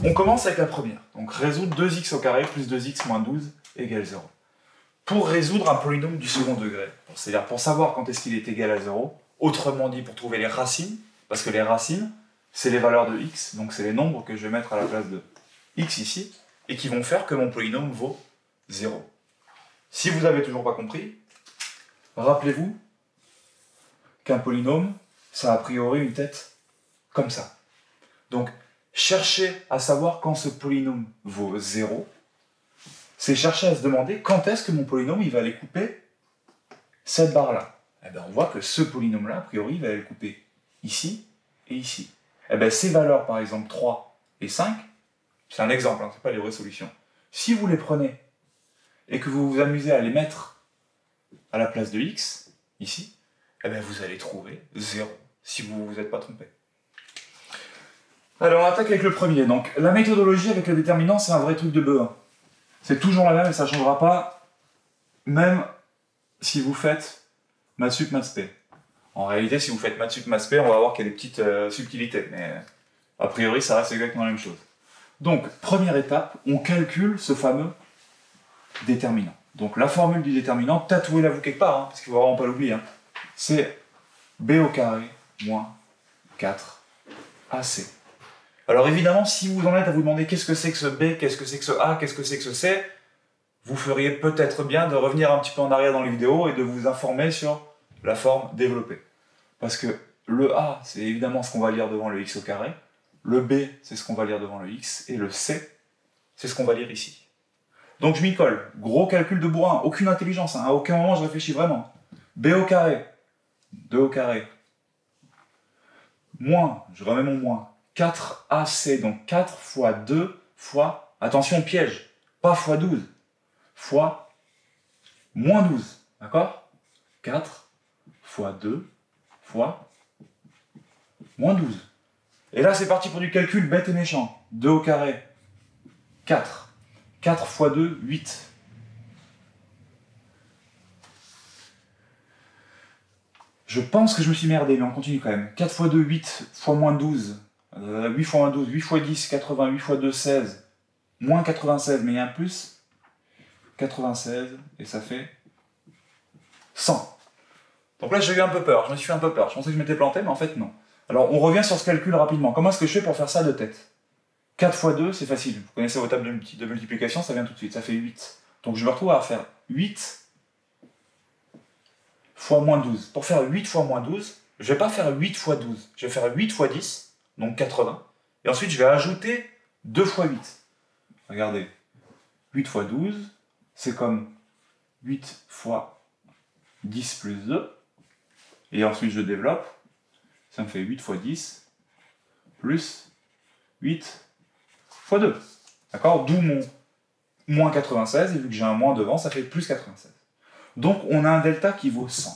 On commence avec la première. Donc résoudre 2x au carré plus 2x moins 12 égale 0. Pour résoudre un polynôme du second degré, c'est-à-dire pour savoir quand est-ce qu'il est égal à 0, autrement dit pour trouver les racines, parce que les racines, c'est les valeurs de x, donc c'est les nombres que je vais mettre à la place de x ici, et qui vont faire que mon polynôme vaut 0. Si vous n'avez toujours pas compris, rappelez-vous qu'un polynôme, ça a priori une tête comme ça. Donc, chercher à savoir quand ce polynôme vaut 0, c'est chercher à se demander quand est-ce que mon polynôme il va aller couper cette barre-là. Eh bien, on voit que ce polynôme-là, a priori, il va aller le couper ici et ici. Eh bien, ces valeurs, par exemple 3 et 5, c'est un exemple, hein, ce n'est pas les vraies solutions. Si vous les prenez et que vous vous amusez à les mettre à la place de x, ici, eh bien, vous allez trouver 0, si vous ne vous êtes pas trompé. Alors, on attaque avec le premier. Donc, la méthodologie avec le déterminant, c'est un vrai truc de bœuf. C'est toujours la même et ça ne changera pas, même si vous faites maths sup, maths spé. En réalité, si vous faites maths sup, maths spé, on va voir qu'il y a des petites subtilités, mais a priori, ça reste exactement la même chose. Donc, première étape, on calcule ce fameux déterminant. Donc, la formule du déterminant, tatouez-la vous quelque part, hein, parce qu'il ne faut vraiment pas l'oublier. Hein. C'est b au carré moins 4ac. Alors évidemment, si vous en êtes à vous demander qu'est-ce que c'est que ce b, qu'est-ce que c'est que ce a, qu'est-ce que c'est que ce c, vous feriez peut-être bien de revenir un petit peu en arrière dans les vidéos et de vous informer sur la forme développée. Parce que le a, c'est évidemment ce qu'on va lire devant le x au carré, le b, c'est ce qu'on va lire devant le x, et le c, c'est ce qu'on va lire ici. Donc je m'y colle. Gros calcul de bourrin, aucune intelligence, hein, à aucun moment je réfléchis vraiment. b au carré, 2 au carré, moins, je remets mon moins, 4ac, donc 4 fois 2 fois, attention piège, pas fois 12, fois moins 12, d'accord? 4 fois 2 fois moins 12. Et là c'est parti pour du calcul bête et méchant. 2 au carré, 4. 4 fois 2, 8. Je pense que je me suis merdé, mais on continue quand même. 4 fois 2, 8 fois moins 12. 8 fois 1, 12, 8 fois 10, 80, 8 fois 2, 16, moins 96, mais il y a un plus, 96, et ça fait 100. Donc là, j'ai eu un peu peur, je me suis fait un peu peur, je pensais que je m'étais planté, mais en fait, non. Alors, on revient sur ce calcul rapidement. Comment est-ce que je fais pour faire ça de tête? 4 fois 2, c'est facile. Vous connaissez vos tables de multiplication, ça vient tout de suite, ça fait 8. Donc, je me retrouve à faire 8 fois moins 12. Pour faire 8 fois moins 12, je ne vais pas faire 8 fois 12, je vais faire 8 fois 10, donc 80. Et ensuite, je vais ajouter 2 fois 8. Regardez, 8 fois 12, c'est comme 8 fois 10 plus 2. Et ensuite, je développe. Ça me fait 8 fois 10 plus 8 fois 2. D'accord? D'où mon moins 96. Et vu que j'ai un moins devant, ça fait plus 96. Donc, on a un delta qui vaut 100.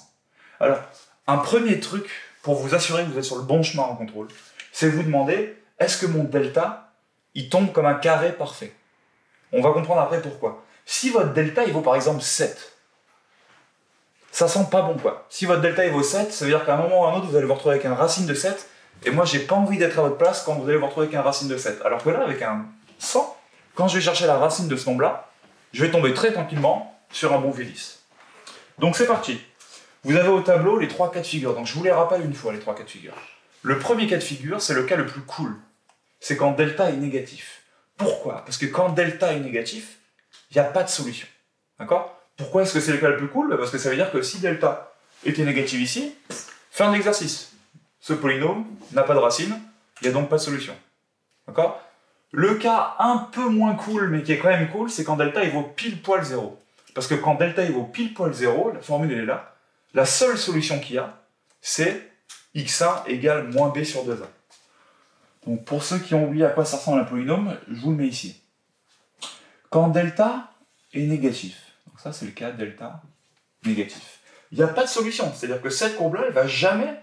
Alors, un premier truc pour vous assurer que vous êtes sur le bon chemin en contrôle, c'est vous demander, est-ce que mon delta, il tombe comme un carré parfait? On va comprendre après pourquoi. Si votre delta, il vaut par exemple 7, ça sent pas bon quoi. Si votre delta, il vaut 7, ça veut dire qu'à un moment ou à un autre, vous allez vous retrouver avec un racine de 7, et moi, j'ai pas envie d'être à votre place quand vous allez vous retrouver avec un racine de 7. Alors que là, avec un 100, quand je vais chercher la racine de ce nombre-là, je vais tomber très tranquillement sur un bon V10. Donc c'est parti. Vous avez au tableau les 3 cas de figure. Donc je vous les rappelle une fois, les 3 cas de figure. Le premier cas de figure, c'est le cas le plus cool. C'est quand delta est négatif. Pourquoi? Parce que quand delta est négatif, il n'y a pas de solution. D'accord? Pourquoi est-ce que c'est le cas le plus cool? Parce que ça veut dire que si delta était négatif ici, fin de l'exercice. Ce polynôme n'a pas de racine, il n'y a donc pas de solution. D'accord? Le cas un peu moins cool, mais qui est quand même cool, c'est quand delta il vaut pile poil 0. Parce que quand delta il vaut pile poil 0, la formule elle est là, la seule solution qu'il y a, c'est x1 égale moins b sur 2a. Donc pour ceux qui ont oublié à quoi ça ressemble un polynôme, je vous le mets ici. Quand delta est négatif, donc ça c'est le cas delta négatif, il n'y a pas de solution, c'est-à-dire que cette courbe-là, elle ne va jamais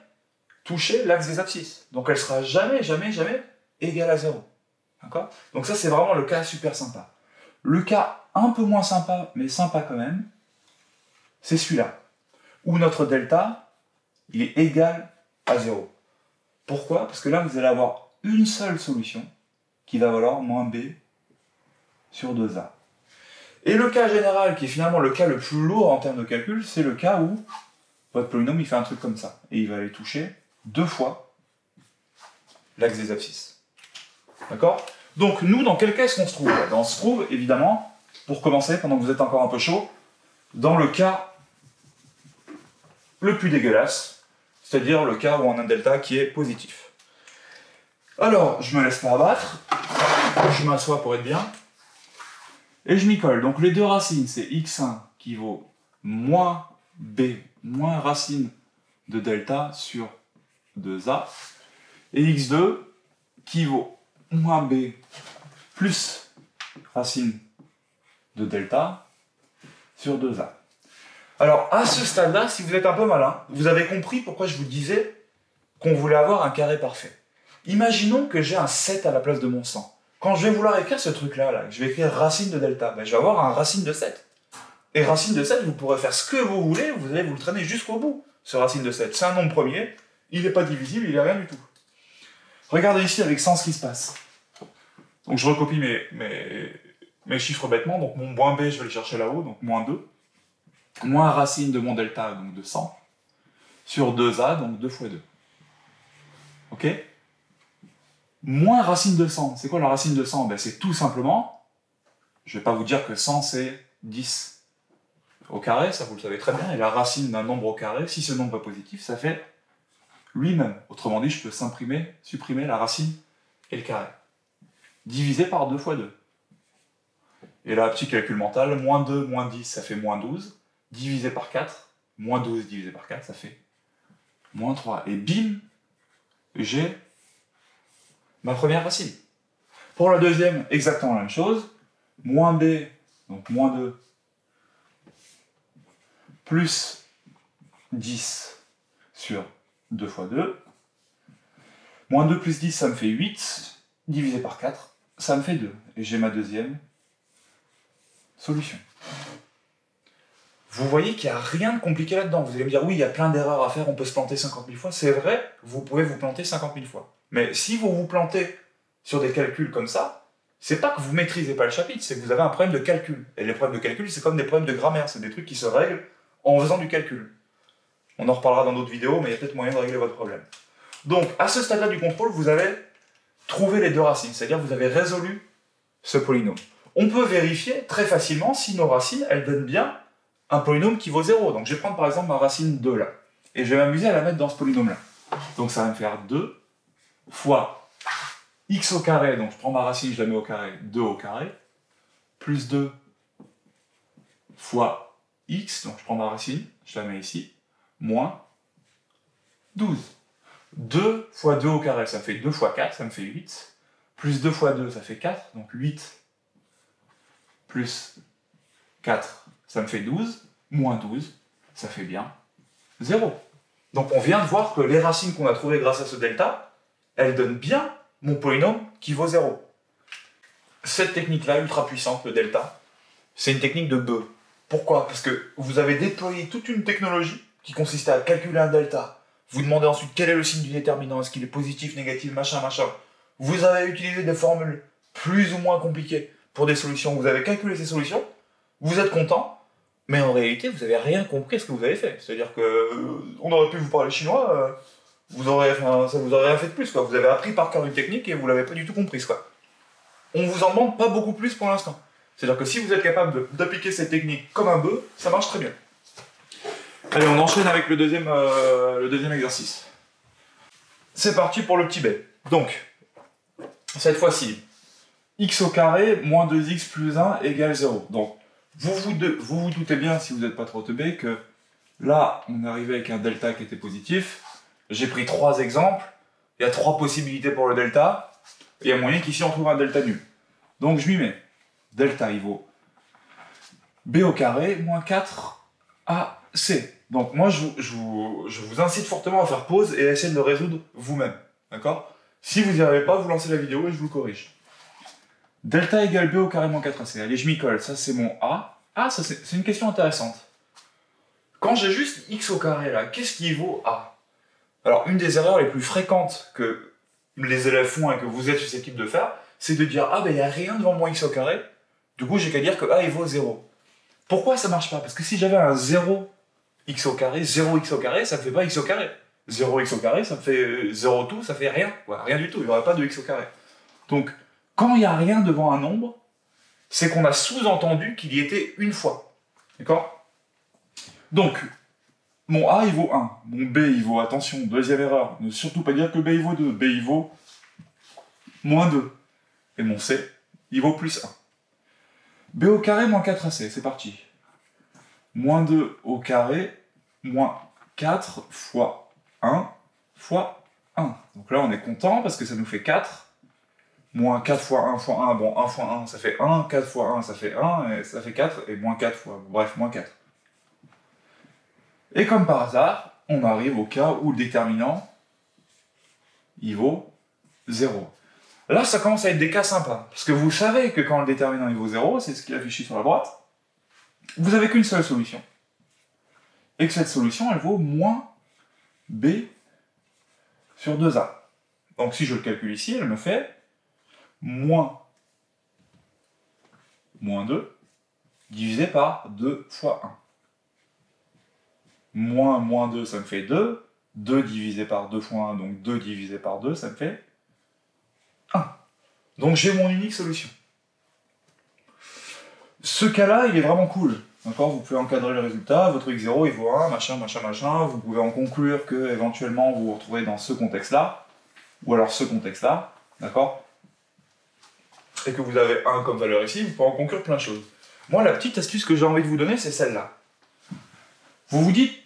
toucher l'axe des abscisses. Donc elle ne sera jamais égale à 0. D'accord? Donc ça c'est vraiment le cas super sympa. Le cas un peu moins sympa, mais sympa quand même, c'est celui-là, où notre delta, il est égal à 0. Pourquoi? Parce que là, vous allez avoir une seule solution qui va valoir moins b sur 2a. Et le cas général, qui est finalement le cas le plus lourd en termes de calcul, c'est le cas où votre polynôme il fait un truc comme ça. Et il va aller toucher 2 fois l'axe des abscisses. D'accord? Donc nous, dans quel cas est-ce qu'on se trouve? On se trouve, évidemment, pour commencer, pendant que vous êtes encore un peu chaud, dans le cas le plus dégueulasse, c'est-à-dire le cas où on a un delta qui est positif. Alors, je me laisse pas abattre, je m'assois pour être bien, et je m'y colle. Donc les deux racines, c'est x1 qui vaut moins b, moins racine de delta sur 2a, et x2 qui vaut moins b plus racine de delta sur 2a. Alors, à ce stade-là, si vous êtes un peu malin, vous avez compris pourquoi je vous disais qu'on voulait avoir un carré parfait. Imaginons que j'ai un 7 à la place de mon 100. Quand je vais vouloir écrire ce truc-là, là, je vais écrire racine de delta, ben, je vais avoir un racine de 7. Et racine de 7, vous pourrez faire ce que vous voulez, vous allez vous le traîner jusqu'au bout, ce racine de 7. C'est un nombre premier, il n'est pas divisible, il n'est rien du tout. Regardez ici avec 100 ce qui se passe. Donc je recopie mes chiffres bêtement, donc mon moins b, je vais le chercher là-haut, donc moins 2. Moins racine de mon delta, donc de 100, sur 2a, donc 2 fois 2. Ok? Moins racine de 100. C'est quoi la racine de 100? Ben, c'est tout simplement, je ne vais pas vous dire que 100 c'est 10 au carré, ça vous le savez très bien, et la racine d'un nombre au carré, si ce nombre est positif, ça fait lui-même. Autrement dit, je peux supprimer la racine et le carré. Divisé par 2 fois 2. Et là, petit calcul mental, moins 2, moins 10, ça fait moins 12. Divisé par 4, moins 12 divisé par 4, ça fait moins 3. Et bim, j'ai ma première racine. Pour la deuxième, exactement la même chose. Moins b, donc moins 2, plus 10 sur 2 fois 2. Moins 2 plus 10, ça me fait 8. Divisé par 4, ça me fait 2. Et j'ai ma deuxième solution. Vous voyez qu'il n'y a rien de compliqué là-dedans. Vous allez me dire, oui, il y a plein d'erreurs à faire, on peut se planter 50 000 fois. C'est vrai, vous pouvez vous planter 50 000 fois. Mais si vous vous plantez sur des calculs comme ça, c'est pas que vous maîtrisez pas le chapitre, c'est que vous avez un problème de calcul. Et les problèmes de calcul, c'est comme des problèmes de grammaire, c'est des trucs qui se règlent en faisant du calcul. On en reparlera dans d'autres vidéos, mais il y a peut-être moyen de régler votre problème. Donc, à ce stade-là du contrôle, vous avez trouvé les deux racines, c'est-à-dire que vous avez résolu ce polynôme. On peut vérifier très facilement si nos racines, elles donnent bien un polynôme qui vaut 0. Donc je vais prendre par exemple ma racine 2 là, et je vais m'amuser à la mettre dans ce polynôme-là. Donc ça va me faire 2 fois x au carré, donc je prends ma racine, je la mets au carré, 2 au carré, plus 2 fois x, donc je prends ma racine, je la mets ici, moins 12. 2 fois 2 au carré, ça fait 2 fois 4, ça me fait 8. Plus 2 fois 2, ça fait 4, donc 8 plus 4, ça me fait 12, moins 12, ça fait bien 0. Donc on vient de voir que les racines qu'on a trouvées grâce à ce delta, elles donnent bien mon polynôme qui vaut 0. Cette technique-là, ultra puissante, le delta, c'est une technique de Beu. Pourquoi? Parce que vous avez déployé toute une technologie qui consistait à calculer un delta. Vous demandez ensuite quel est le signe du déterminant, est-ce qu'il est positif, négatif, machin, machin. Vous avez utilisé des formules plus ou moins compliquées pour des solutions. Vous avez calculé ces solutions, vous êtes content, mais en réalité, vous n'avez rien compris à ce que vous avez fait. C'est-à-dire que on aurait pu vous parler chinois, ça vous aurait rien fait de plus, quoi. Vous avez appris par cœur une technique et vous l'avez pas du tout comprise, quoi. On vous en demande pas beaucoup plus pour l'instant. C'est-à-dire que si vous êtes capable d'appliquer cette technique comme un bœuf, ça marche très bien. Allez, on enchaîne avec le deuxième exercice. C'est parti pour le petit b. Donc, cette fois-ci, x au carré moins 2x plus 1 égale 0. Donc, vous vous doutez bien, si vous n'êtes pas trop teubé, que là, on est arrivé avec un delta qui était positif. J'ai pris 3 exemples. Il y a 3 possibilités pour le delta. Il y a moyen qu'ici, on trouve un delta nul. Donc, je m'y mets. Delta, il vaut b au carré moins 4ac. Donc, moi, je vous incite fortement à faire pause et à essayer de le résoudre vous-même. D'accord? Si vous n'y arrivez pas, vous lancez la vidéo et je vous corrige. Delta égale b au carré moins 4ac. Allez, je m'y colle. Ça, c'est mon a. Ah, ça, c'est une question intéressante. Quand j'ai juste x au carré, là, qu'est-ce qui vaut a? Alors, une des erreurs les plus fréquentes que les élèves font et que vous êtes susceptibles de faire, c'est de dire, ah ben il n'y a rien devant mon x au carré, du coup j'ai qu'à dire que a il vaut 0. Pourquoi ça marche pas? Parce que si j'avais un 0 x au carré, 0 x au carré, ça me fait pas x au carré. 0 x au carré, ça me fait 0 tout, ça fait rien, quoi, rien du tout, il n'y aurait pas de x au carré. Donc, quand il n'y a rien devant un nombre, c'est qu'on a sous-entendu qu'il y était une fois. D'accord? Donc, mon A, il vaut 1. Mon B, il vaut, attention, deuxième erreur, ne surtout pas dire que B, il vaut 2. B, il vaut moins 2. Et mon C, il vaut plus 1. B au carré, moins 4AC, c'est parti. Moins 2 au carré, moins 4 fois 1 fois 1. Donc là, on est content parce que ça nous fait 4. Moins 4 fois 1 fois 1, bon, 1 fois 1, ça fait 1. 4 fois 1, ça fait 1, et ça fait 4. Et moins 4 fois, bref, moins 4. Et comme par hasard, on arrive au cas où le déterminant, il vaut 0. Là, ça commence à être des cas sympas. Parce que vous savez que quand le déterminant il vaut 0, c'est ce qui est affiché sur la droite, vous n'avez qu'une seule solution. Et que cette solution, elle vaut moins b sur 2a. Donc si je le calcule ici, elle me fait moins 2 divisé par 2 fois 1. Moins 2, ça me fait 2. 2 divisé par 2 fois 1, donc 2 divisé par 2, ça me fait 1. Donc j'ai mon unique solution. Ce cas-là, il est vraiment cool. D'accord, vous pouvez encadrer le résultat, votre x0 il vaut 1, machin, machin, machin, vous pouvez en conclure que éventuellement vous vous retrouvez dans ce contexte-là, ou alors ce contexte-là, d'accord, et que vous avez 1 comme valeur ici, vous pouvez en conclure plein de choses. Moi, la petite astuce que j'ai envie de vous donner, c'est celle-là. Vous vous dites,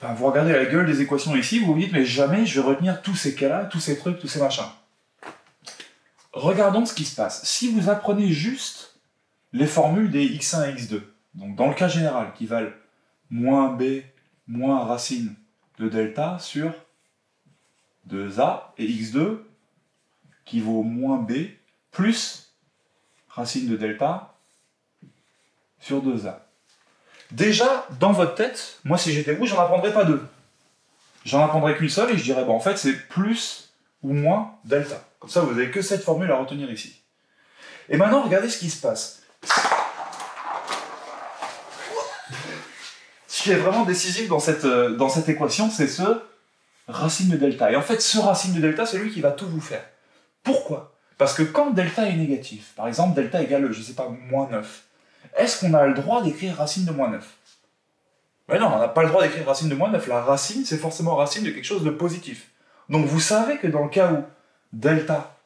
enfin, vous regardez la gueule des équations ici, vous vous dites, mais jamais je vais retenir tous ces cas-là, tous ces trucs, tous ces machins. Regardons ce qui se passe. Si vous apprenez juste les formules des x1 et x2, donc dans le cas général, qui valent moins b moins racine de delta sur 2a, et x2 qui vaut moins b plus racine de delta sur 2a. Déjà, dans votre tête, moi si j'étais vous, j'en apprendrais pas deux. J'en apprendrais qu'une seule et je dirais, en fait c'est plus ou moins delta. Comme ça, vous n'avez que cette formule à retenir ici. Et maintenant, regardez ce qui se passe. Ce qui est vraiment décisif dans cette équation, c'est ce racine de delta. Et en fait, ce racine de delta, c'est lui qui va tout vous faire. Pourquoi? Parce que quand delta est négatif, par exemple, delta égale, je ne sais pas, moins 9, est-ce qu'on a le droit d'écrire racine de moins 9? Mais non, on n'a pas le droit d'écrire racine de moins 9. La racine, c'est forcément racine de quelque chose de positif. Donc vous savez que dans le cas où delta,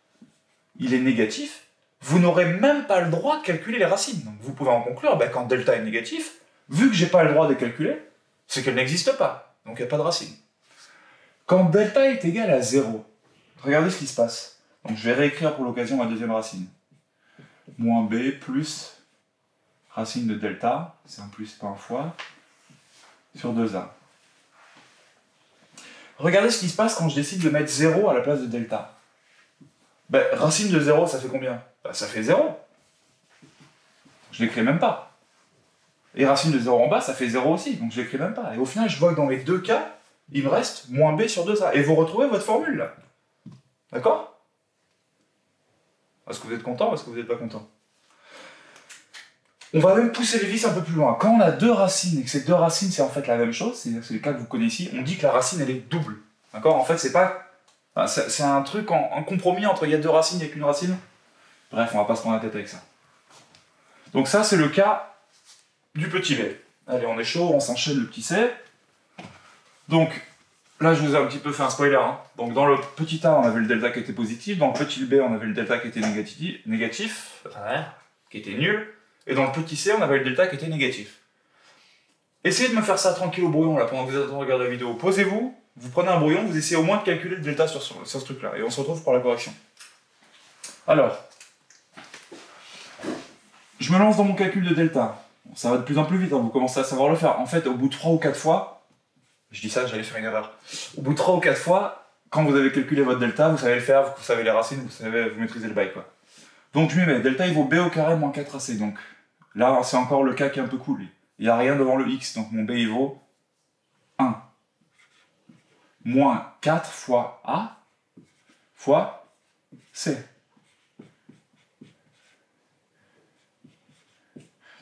il est négatif, vous n'aurez même pas le droit de calculer les racines. Donc vous pouvez en conclure, ben, quand delta est négatif, vu que j'ai pas le droit de calculer, c'est qu'elle n'existe pas. Donc il n'y a pas de racine. Quand delta est égal à 0, regardez ce qui se passe. Donc je vais réécrire pour l'occasion ma deuxième racine. Moins b plus racine de delta, c'est un plus pas un fois, sur 2a. Regardez ce qui se passe quand je décide de mettre 0 à la place de delta. Ben, racine de 0, ça fait combien? Ben, ça fait 0. Je l'écris même pas. Et racine de 0 en bas, ça fait 0 aussi, donc je l'écris même pas. Et au final, je vois que dans les deux cas, il me reste moins b sur 2a. Et vous retrouvez votre formule, là. D'accord? Est-ce que vous êtes content ou est-ce que vous n'êtes pas content? On va même pousser les vis un peu plus loin. Quand on a deux racines, et que ces deux racines, c'est en fait la même chose, c'est le cas que vous connaissez ici, on dit que la racine, elle est double. D'accord? En fait, c'est pas... Enfin, c'est un truc, un compromis entre il y a deux racines et qu'une racine. Bref, on va pas se prendre la tête avec ça. Donc ça, c'est le cas du petit b. Allez, on est chaud, on s'enchaîne le petit c. Donc, là, je vous ai un petit peu fait un spoiler. Hein. Donc, dans le petit a, on avait le delta qui était positif. Dans le petit b, on avait le delta qui était négatif, qui était nul. Et dans le petit c, on avait le delta qui était négatif. Essayez de me faire ça tranquille au brouillon, là, pendant que vous êtes en train de regarder la vidéo. Posez-vous, vous prenez un brouillon, vous essayez au moins de calculer le delta sur ce truc-là. Et on se retrouve pour la correction. Alors, je me lance dans mon calcul de delta. Bon, ça va de plus en plus vite, hein, vous commencez à savoir le faire. En fait, au bout de 3 ou 4 fois, je dis ça, j'allais faire une erreur. Au bout de 3 ou 4 fois, quand vous avez calculé votre delta, vous savez le faire, vous savez les racines, vous maîtrisez le bail, quoi. Donc je m'y mets, delta il vaut b au carré moins 4ac, donc là c'est encore le cas qui est un peu cool. Il n'y a rien devant le x, donc mon b il vaut 1. Moins 4 fois a fois c.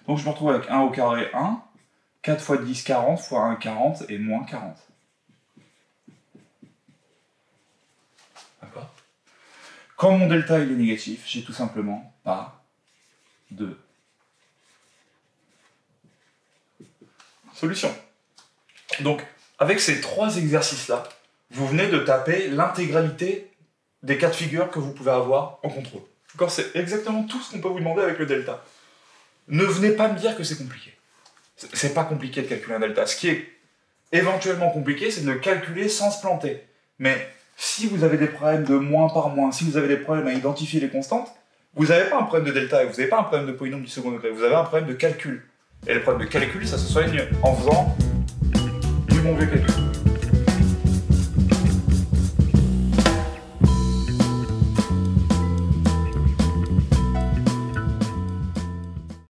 Donc je me retrouve avec 1 au carré 1, 4 fois 10, 40, fois 1, 40, et moins 40. D'accord? Quand mon delta il est négatif, j'ai tout simplement pas de solution. Donc, avec ces 3 exercices-là, vous venez de taper l'intégralité des cas de figure que vous pouvez avoir en contrôle. D'accord? C'est exactement tout ce qu'on peut vous demander avec le delta. Ne venez pas me dire que c'est compliqué. C'est pas compliqué de calculer un delta. Ce qui est éventuellement compliqué, c'est de le calculer sans se planter. Mais si vous avez des problèmes de moins par moins, si vous avez des problèmes à identifier les constantes, vous n'avez pas un problème de delta et vous n'avez pas un problème de polynôme du second degré, vous avez un problème de calcul. Et le problème de calcul, ça se soigne en faisant du bon vieux calcul.